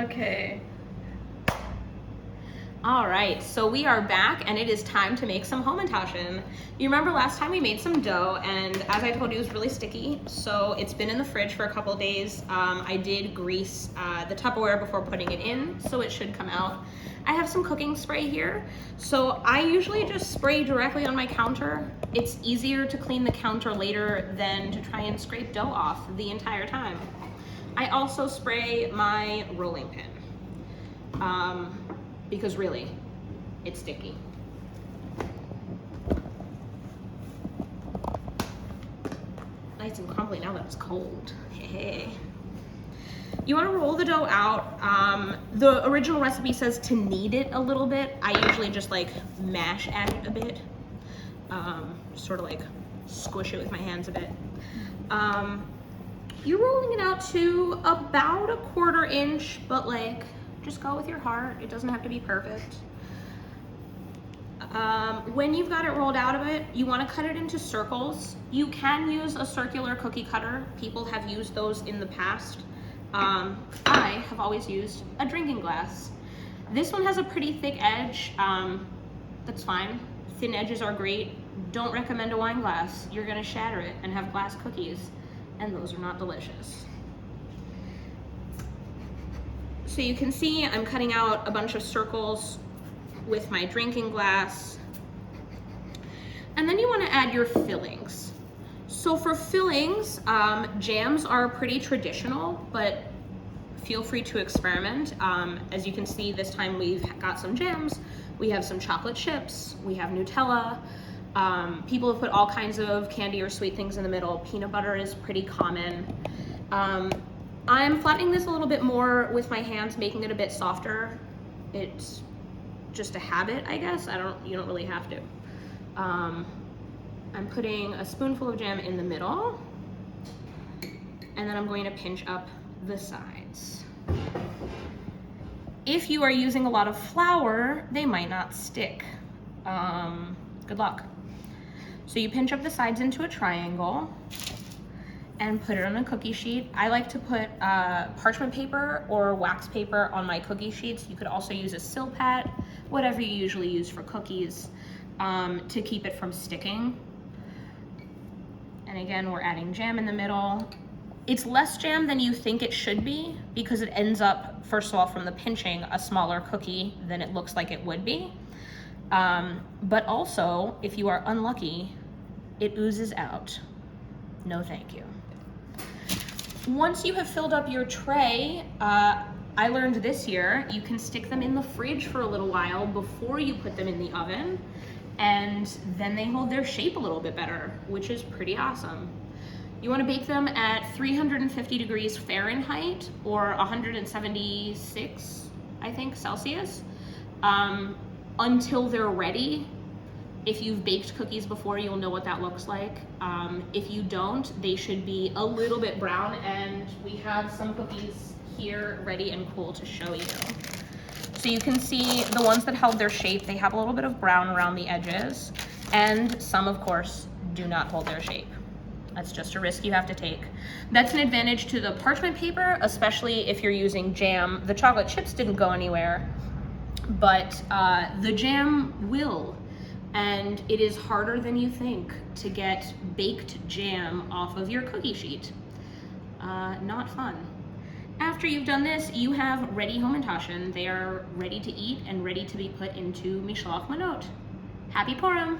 Okay. All right, so we are back and it is time to make some Hamantaschen. You remember last time we made some dough, and as I told you, it was really sticky. So it's been in the fridge for a couple days. I did grease the Tupperware before putting it in, so it should come out. I have some cooking spray here. So I usually just spray directly on my counter. It's easier to clean the counter later than to try and scrape dough off the entire time. I also spray my rolling pin. Because really, it's sticky. Nice and crumbly now that it's cold. Hey. You want to roll the dough out. The original recipe says to knead it a little bit. I usually just like mash at it a bit. Sort of like squish it with my hands a bit. You're rolling it out to about a 1/4 inch, but like, just go with your heart. It doesn't have to be perfect. When you've got it rolled out of it, you want to cut it into circles. You can use a circular cookie cutter. People have used those in the past. I have always used a drinking glass. This one has a pretty thick edge. That's fine. Thin edges are great. Don't recommend a wine glass. You're gonna shatter it and have glass cookies, and those are not delicious. So you can see I'm cutting out a bunch of circles with my drinking glass. And then you want to add your fillings. So for fillings, jams are pretty traditional, but feel free to experiment. As you can see, this time we've got some jams. We have some chocolate chips. We have Nutella. People have put all kinds of candy or sweet things in the middle. Peanut butter is pretty common. I'm flattening this a little bit more with my hands, making it a bit softer. It's just a habit, I guess. You don't really have to. I'm putting a spoonful of jam in the middle, and then I'm going to pinch up the sides. If you are using a lot of flour, they might not stick. Good luck. So you pinch up the sides into a triangle and put it on a cookie sheet. I like to put parchment paper or wax paper on my cookie sheets. You could also use a Silpat, whatever you usually use for cookies, to keep it from sticking. And again, we're adding jam in the middle. It's less jam than you think it should be because it ends up, first of all, from the pinching, a smaller cookie than it looks like it would be. But also, if you are unlucky, it oozes out. No, thank you. Once you have filled up your tray, I learned this year, you can stick them in the fridge for a little while before you put them in the oven, and then they hold their shape a little bit better, which is pretty awesome. You want to bake them at 350 degrees Fahrenheit or 176, I think, Celsius, until they're ready. If you've baked cookies before, you'll know what that looks like. If you don't, they should be a little bit brown, and we have some cookies here ready and cool to show you. So you can see the ones that held their shape, they have a little bit of brown around the edges, and some, of course, do not hold their shape. That's just a risk you have to take. That's an advantage to the parchment paper, especially if you're using jam. The chocolate chips didn't go anywhere, but the jam will. And it is harder than you think to get baked jam off of your cookie sheet. Not fun. After you've done this, you have ready Hamantaschen. They are ready to eat and ready to be put into Mishlach Manot. Happy Purim!